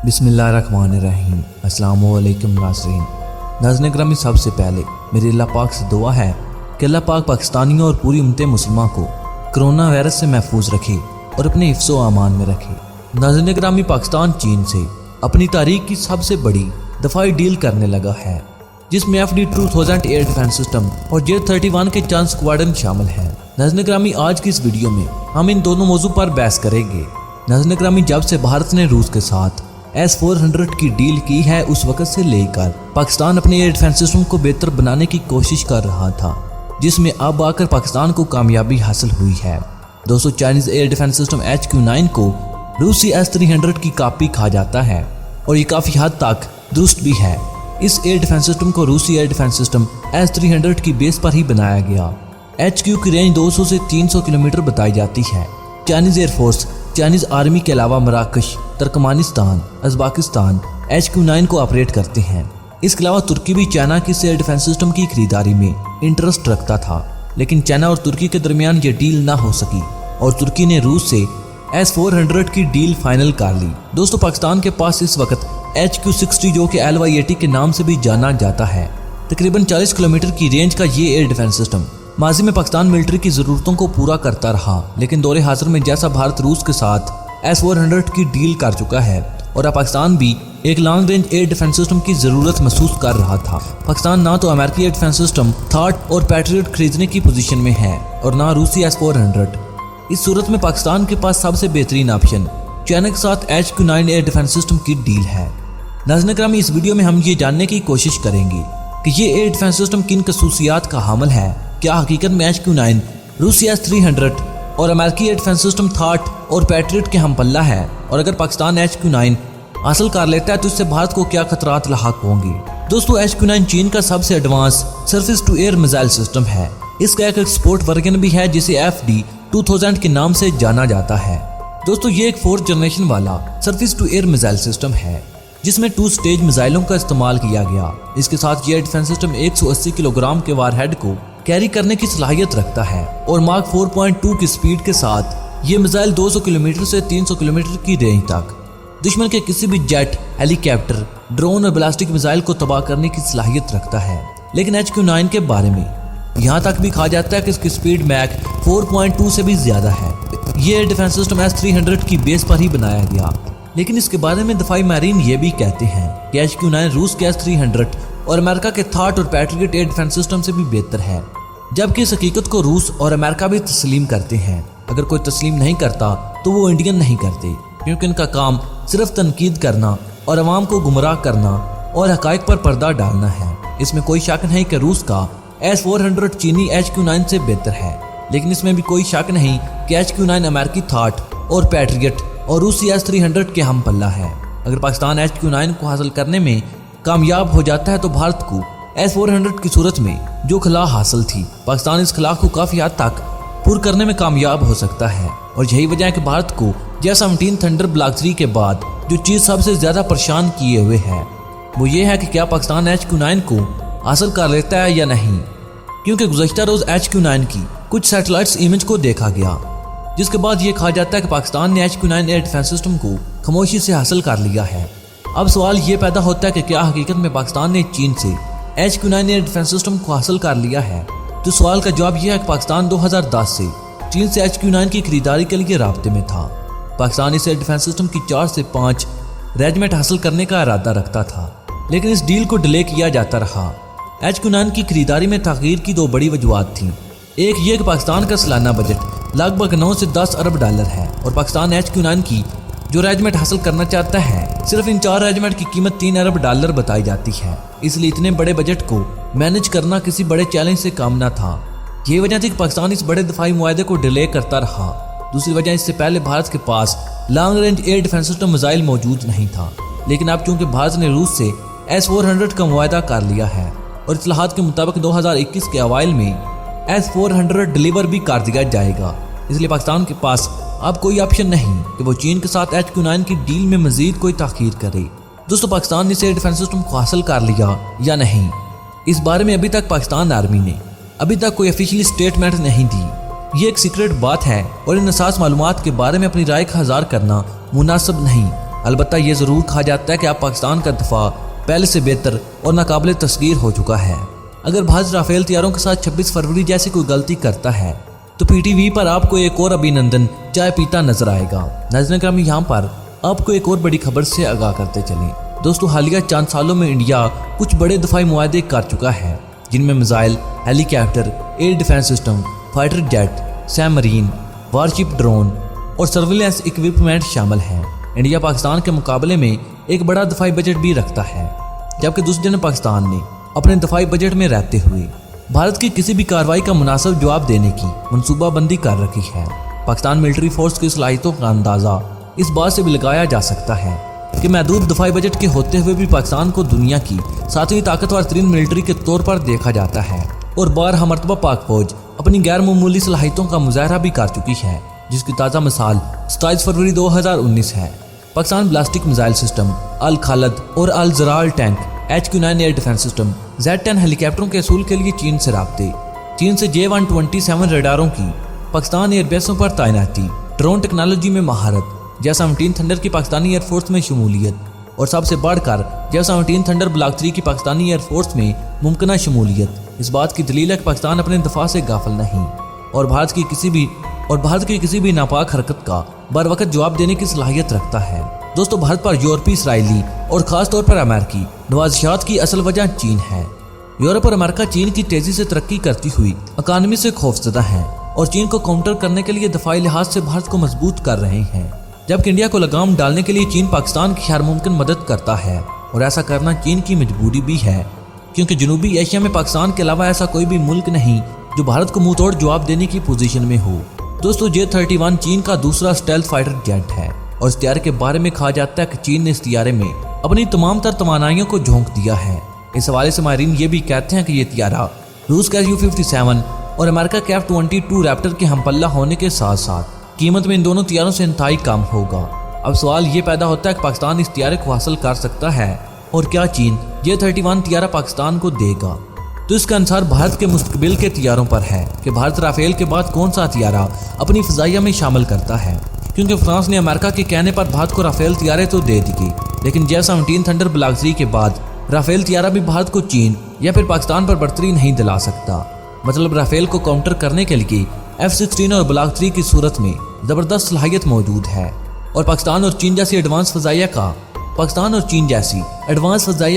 बिस्मिल्लाहिर्रहमानिर्रहीम। अस्सलाम वालेकुम नाज़रीन। नाज़रीन ग्रामी, सबसे पहले मेरी अल्लाह पाक से दुआ है कि अल्लाह पाक पाकिस्तानियों और पूरी उम्मत मुसलमान को कोरोना वायरस से महफूज रखे और अपने हिफ्ज़ो अमान में रखे। नाज़रीन ग्रामी, पाकिस्तान चीन से अपनी तारीख की सबसे बड़ी दफाई डील करने लगा है, जिसमें FD-2000 एयर डिफेंस सिस्टम और J-31 के चांद स्क्वाड्रन शामिल हैं। नाज़रीन ग्रामी, आज की इस वीडियो में हम इन दोनों मौजू पर बहस करेंगे। नाज़रीन ग्रामी, जब से भारत ने रूस के साथ S-400 की डील की है, उस वक्त से लेकर पाकिस्तान अपने एयर डिफेंस सिस्टम को बेहतर बनाने की कोशिश कर रहा था, जिसमें अब आकर पाकिस्तान को कामयाबी हासिल हुई है। दोस्तों, Chinese air defence system HQ-9 को रूसी S-300 की कॉपी कहा जाता है और ये काफ़ी हद तक दुरुस्त भी है। इस एयर डिफेंस सिस्टम को रूसी एयर डिफेंस सिस्टम S-300 की बेस पर ही बनाया गया। HQ की रेंज 200 से 300 किलोमीटर बताई जाती है। चाइनीज एयरफोर्स चाइनीज आर्मी के अलावा मराकश, तुर्कमानिस्तान, उज़्बेकिस्तान HQ-9 को ऑपरेट करते हैं। इसके अलावा तुर्की भी चाइना की एयर डिफेंस सिस्टम की खरीदारी में इंटरेस्ट रखता था, लेकिन चाइना और तुर्की के दरमियान ये डील ना हो सकी और तुर्की ने रूस से S-400 की डील फाइनल कर ली। दोस्तों, पाकिस्तान के पास इस वक्त HQ-60 जो कि LY-80 के नाम से भी जाना जाता है, तकरीबन 40 किलोमीटर की रेंज का ये एयर डिफेंस सिस्टम माजी में पाकिस्तान मिलिट्री की ज़रूरतों को पूरा करता रहा, लेकिन दौरे हाजिर में जैसा भारत रूस के साथ S-400 की डील कर चुका है और अब पाकिस्तान भी एक long range air defence system की ज़रूरत महसूस कर रहा था। पाकिस्तान ना तो अमेरिकी एयर डिफेंस सिस्टम थॉट और पैट्रियट खरीदने की पोजीशन में है और ना रूसी S-400। इस सूरत में पाकिस्तान के पास सबसे बेहतरीन ऑप्शन चाइना के साथ HQ-9 एयर डिफेंस सिस्टम की डील है। नाज़रीन ग्रामी, इस वीडियो में हम ये जानने की कोशिश करेंगे कि ये एयर डिफेंस सिस्टम किन खसूसियात का हामिल है। क्या हकीकत में HQ-9 रूसी S-300 और अमेरिकी एयर डिफेंस सिस्टम थॉट और पैट्रियट के हम पल्ला है, और अगर पाकिस्तान HQ-9 हासिल कर लेता है तो इससे भारत को क्या खतरात लाहक होंगे। दोस्तों, HQ-9 चीन का सबसे advance surface to air missile system है। इसका एक एक्सपोर्ट वर्जन भी है जिसे FD-2000 के नाम से जाना जाता है। दोस्तों, ये एक 4th जनरेशन वाला surface to air missile system है जिसमें 2 स्टेज मिसाइलों का इस्तेमाल किया गया। इसके साथ ये डिफेंस सिस्टम 180 किलोग्राम के वारहेड को कैरी करने की सलाहियत रखता है और मार्क 4.2 की स्पीड के साथ ये मिसाइल 200 किलोमीटर से 300 किलोमीटर की रेंज तक दुश्मन के किसी भी जेट, हेलीकॉप्टर, ड्रोन और बैलिस्टिक मिसाइल को तबाह करने की सलाहियत रखता है। लेकिन HQ-9 के बारे में यहाँ तक भी कहा जाता है कि इसकी स्पीड मैक 4.2 से भी ज्यादा है। ये डिफेंस सिस्टम S-300 की बेस पर ही बनाया गया, लेकिन इसके बारे में दफाई माहिरीन ये भी कहते हैं कि HQ-9 रूस के S-300 और अमेरिका के थॉट और पैट्रियट एयर डिफेंस सिस्टम से भी बेहतर है, जबकि इस हकीकत को रूस और अमेरिका भी तस्लीम करते हैं। अगर कोई तस्लीम नहीं करता तो वो इंडियन नहीं करते, क्योंकि इनका काम सिर्फ तनकीद करना और अवाम को गुमराह करना और हकाइक पर पर्दा डालना है। इसमें कोई शक नहीं कि रूस का S-400 चीनी HQ-9 से बेहतर है, लेकिन इसमें भी कोई शक नहीं कि HQ-9 अमेरिकी थॉट और पैट्रियट और रूसी S-300 के हम पल्ला है। अगर पाकिस्तान HQ-9 को हासिल करने में कामयाब हो जाता है तो भारत को S-400 की सूरत में जो खला हासिल थी, पाकिस्तान इस खला को काफ़ी हद तक पूरा करने में कामयाब हो सकता है। और यही वजह है कि भारत को J-17 थंडर ब्लॉक 3 के बाद जो चीज़ सबसे ज़्यादा परेशान किए हुए है वो ये है कि क्या पाकिस्तान HQ-9 को हासिल कर लेता है या नहीं, क्योंकि गुज़श्ता रोज़ HQ-9 की कुछ सैटेलाइट्स इमेज को देखा गया, जिसके बाद ये कहा जाता है कि पाकिस्तान ने HQ-9 एयर डिफेंस सिस्टम को खामोशी से हासिल कर लिया है। अब सवाल ये पैदा होता है कि क्या हकीकत में पाकिस्तान ने चीन से HQ-9 एयर डिफेंस सिस्टम को हासिल कर लिया है। तो सवाल का जवाब यह है कि पाकिस्तान 2010 से चीन से HQ-9 की खरीदारी के लिए राब्ते में था। पाकिस्तान इस एयर डिफेंस सिस्टम की 4 से 5 रेजिमेंट हासिल करने का इरादा रखता था, लेकिन इस डील को डिले किया जाता रहा। HQ-9 की खरीदारी में तखीर की 2 बड़ी वजूहत थी। एक ये कि पाकिस्तान का सालाना बजट लगभग 9 से 10 अरब डॉलर है और पाकिस्तान HQ-9 की जो रेजिमेंट हासिल करना चाहता है, सिर्फ इन 4 रेजिमेंट की कीमत 3 अरब डॉलर बताई जाती है। इसलिए इतने बड़े बजट को मैनेज करना किसी बड़े चैलेंज से कम न था। ये वजह थी कि पाकिस्तान इस बड़े दफाई मुआहदे को डिले करता रहा। दूसरी वजह, इससे पहले भारत के पास long range air defence system missile मौजूद नहीं था, लेकिन अब चूंकि भारत ने रूस से S-400 का मुआहदा कर लिया है और इत्तलाहात के मुताबिक 2021 के अवाइल में S-400 डिलीवर भी कर दिया जाएगा, इसलिए पाकिस्तान के पास अब कोई ऑप्शन नहीं कि वो चीन के साथ HQ-9 की डील में मजीद कोई ताखीर करे। दोस्तों, पाकिस्तान ने इस एयर डिफेंस सिस्टम को हासिल कर लिया या नहीं, इस बारे में अभी तक पाकिस्तान आर्मी ने अभी तक कोई ऑफिशियल स्टेटमेंट नहीं दी। ये एक सीक्रेट बात है और इन असास मालूमात के बारे में अपनी राय का इज़हार करना मुनासिब नहीं। अलबत्ता ये ज़रूर कहा जाता है कि अब पाकिस्तान का दफा पहले से बेहतर और नाकाबिल तस्गीर हो चुका है। अगर भारत राफेल तैयारों के साथ 26 फरवरी जैसी कोई गलती करता है तो PTV पर आपको एक और अभिनंदन चाय पीता नजर आएगा। नाज़रीन ग्रामी, यहाँ पर आपको एक और बड़ी खबर से आगाह करते चलें। दोस्तों, हालिया चंद सालों में इंडिया कुछ बड़े दफाई मुआहदे कर चुका है, जिनमें missile, helicopter, air defence system, fighter jet, submarine, warship drone और सर्विलेंस इक्विपमेंट शामिल हैं। इंडिया पाकिस्तान के मुकाबले में एक बड़ा दफाई बजट भी रखता है, जबकि दूसरी जगह पाकिस्तान ने अपने दफाई बजट में रहते हुए भारत की किसी भी कार्रवाई का मुनासिब जवाब देने की मनसूबाबंदी कर रखी है। पाकिस्तान मिलिट्री फोर्स की सलाहियतों का अंदाज़ा इस बात से भी लगाया जा सकता है कि महदूद दफाई बजट के होते हुए भी पाकिस्तान को दुनिया की 7वीं ताकतवर तरीन मिलिट्री के तौर पर देखा जाता है और 12 मरतबा पाक फौज अपनी गैर मामूली सलाहियतों का मुजाहरा भी कर चुकी है, जिसकी ताज़ा मिसाल 27 फरवरी 2019 है। Pakistan ballistic missile system, Al Khalid और Al Zarrar tank, HQ-9 air defence system, Z-10 हेलीकॉप्टरों के असूल के लिए चीन से राब्ते, चीन से J-127 रडारों की पाकिस्तान एयरबेसों पर तैनाती, ड्रोन टेक्नोलॉजी में महारत, J-17 थंडर की पाकिस्तानी एयरफोर्स में शमूलियत और सबसे बढ़कर J-17 थंडर ब्लॉक 3 की पाकिस्तानी एयरफोर्स में मुमकिन शमूलियत इस बात की दलील है कि पाकिस्तान अपने दफा से गाफिल नहीं और भारत की किसी भी नापाक हरकत का बर वक्त जवाब देने की सलाहियत रखता है। दोस्तों, भारत पर यूरोपीय, इसराइली और खास तौर पर अमेरिकी नवाजिशात की असल वजह चीन है। यूरोप और अमेरिका चीन की तेजी से तरक्की करती हुई इकानमी से खौफजदा हैं और चीन को काउंटर करने के लिए दफाई लिहाज से भारत को मजबूत कर रहे हैं, जबकि इंडिया को लगाम डालने के लिए चीन पाकिस्तान की हर मुमकिन मदद करता है और ऐसा करना चीन की मजबूरी भी है, क्योंकि जनूबी एशिया में पाकिस्तान के अलावा ऐसा कोई भी मुल्क नहीं जो भारत को मुंह तोड़ जवाब देने की पोजीशन में हो। दोस्तों, J-31 चीन का दूसरा स्टेल्थ फाइटर जेट है और इस तैयारे के बारे में कहा जाता है कि चीन ने इस तैयारे में अपनी तमाम तर तवानाइयों को झोंक दिया है। इस हवाले से माहिरीन ये भी कहते हैं कि ये तैयारा रूस का U-57 और अमेरिका के F-22 रैप्टर के हमपल्ला होने के साथ साथ कीमत में इन दोनों तैयारों से इंतहाई कम होगा। अब सवाल ये पैदा होता है कि पाकिस्तान इस तैयारे को हासिल कर सकता है और क्या चीन J-31 तैयारा पाकिस्तान को देगा। तो इसका अनुसार भारत के मुस्तकबिल के तैयारों पर है कि भारत राफेल के बाद कौन सा तैयारा अपनी फ़िज़ाइया में शामिल करता है, क्योंकि फ्रांस ने अमेरिका के कहने पर भारत को राफेल तैयारे तो दे दी, लेकिन J-17 थंडर ब्लॉक 3 के बाद राफेल तैयारा भी भारत को चीन या फिर पाकिस्तान पर बढ़तरी नहीं दिला सकता। मतलब राफेल को काउंटर करने के लिए F-16 और ब्लॉक 3 की सूरत में ज़बरदस्त सलाहियत मौजूद है और पाकिस्तान और चीन जैसी एडवांस फ़िज़ाइया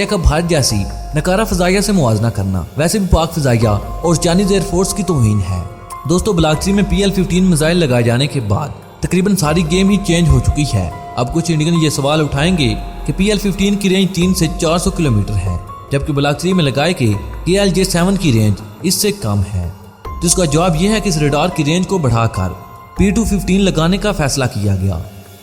का भारत जैसी नकारा फ़िज़ाइया से मुआवजा करना वैसे भी पाक फ़िज़ाइया और चाइनीज़ एयरफोर्स की तौहीन है। दोस्तों, ब्लॉक 3 में PL-15 मिसाइल लगाए जाने के बाद तकरीबन सारी गेम ही चेंज हो चुकी है। अब कुछ इंडियन ये सवाल उठाएंगे कि PL-15 की रेंज 3 से 400 किलोमीटर है, जबकि ब्लॉक 3 में लगाए गए KLJ-7 की रेंज इससे कम है। जिसका जवाब यह है कि इस रडार की रेंज को बढ़ाकर P2-15 लगाने का फैसला किया गया।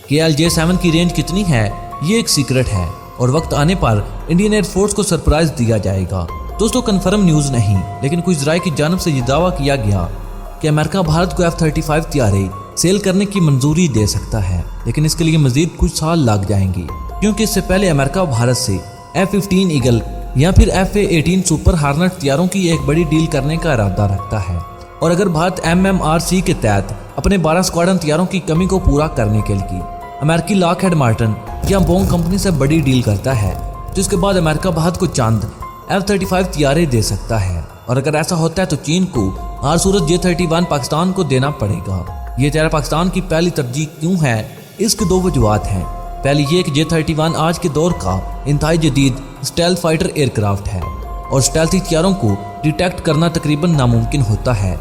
KLJ-7 की रेंज कितनी है ये एक सीक्रेट है और वक्त आने पर इंडियन एयरफोर्स को सरप्राइज दिया जाएगा। दोस्तों, कंफर्म न्यूज़ नहीं, लेकिन कुछ ज़राए की जानिब से ये दावा किया गया कि अमेरिका भारत को F-35 तैयारे सेल करने की मंजूरी दे सकता है, लेकिन इसके लिए मजीद कुछ साल लग जाएंगे, क्योंकि इससे पहले अमेरिका भारत से F-15 ईगल या फिर FA-18 सुपर हार्नेट तैयारों की एक बड़ी डील करने का इरादा रखता है। और अगर भारत MMRC के तहत अपने 12 स्क्वाड्रन तैयारों की कमी को पूरा करने के लिए अमेरिकी लॉकहेड मार्टिन या बोंग कंपनी से बड़ी डील करता है, जिसके बाद अमेरिका भारत को चंद F-35 तैयारे दे सकता है। और अगर ऐसा होता है तो चीन को हर सूरत J-31 पाकिस्तान को देना पड़ेगा। ये तैयारा पाकिस्तान की पहली तरजीह क्यों है, इसके दो वजूहत हैं। पहली ये कि J-31 आज के दौर का इंतहाई जदीद स्टेल्थ फाइटर एयरक्राफ्ट है और स्टेल्थी तैयारों को डिटेक्ट करना तकरीबन नामुमकिन होता है।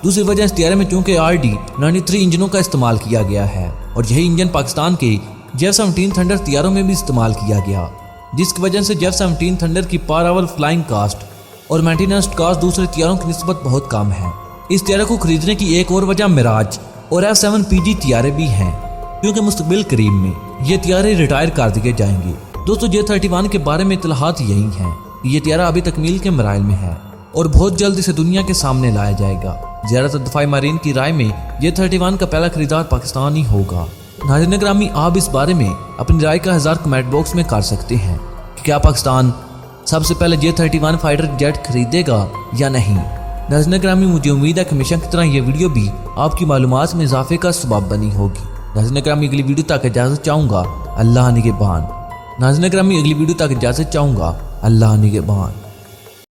दूसरी वजह इस तैयारे में चूंकि RD-93 इंजनों का इस्तेमाल किया गया है और यही इंजन पाकिस्तान के J-17 थंडर तैयारों में भी इस्तेमाल किया गया, जिसकी वजह से J-17 थंडर की पावर फ्लाइंग कास्ट और मेंटेनेंस कास्ट दूसरे तैयारों की निस्बत बहुत कम है। इस तैयारे को खरीदने की एक और वजह मिराज और F-7PG तैयारे भी हैं, क्योंकि मुस्तकबिल करीब में ये तैयारे रिटायर कर दिए जाएंगे। दोस्तों, J-31 के बारे में इत्तलाहात यही हैं। ये तैयारा अभी तकमील के मराइल में है और बहुत जल्द इसे दुनिया के सामने लाया जाएगा। ज़्यादातर दफाई मारीन की राय में J-31 का पहला खरीदार पाकिस्तान ही होगा। नाज़रीन ग्रामी, आप इस बारे में अपनी राय का 1000 कमेंट बॉक्स में कर सकते हैं कि क्या पाकिस्तान सबसे पहले J-31 फाइटर जेट खरीदेगा या नहीं। नाज़रीन ग्रामी, मुझे उम्मीद है कि हमेशा की तरह ये वीडियो भी आपकी मालूमात में इजाफे का सबब बनी होगी। नाज़रीन ग्रामी, अगली वीडियो तक इजाज़त चाहूँगा। اللہ نگہبان۔ ناظرین اکرامی اگلی ویڈیو تک اجازت چاہوں گا۔ اللہ نگہبان۔